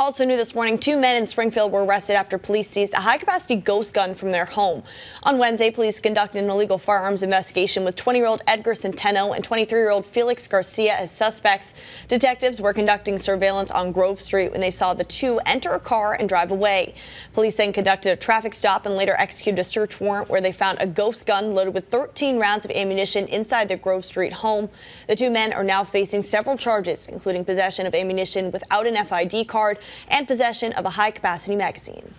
Also new this morning, 2 men in Springfield were arrested after police seized a high-capacity ghost gun from their home. On Wednesday, police conducted an illegal firearms investigation with 20-year-old Edgar Centeno and 23-year-old Felix Garcia as suspects. Detectives were conducting surveillance on Grove Street when they saw the two enter a car and drive away. Police then conducted a traffic stop and later executed a search warrant where they found a ghost gun loaded with 13 rounds of ammunition inside their Grove Street home. The 2 men are now facing several charges, including possession of ammunition without an FID card and possession of a high-capacity magazine.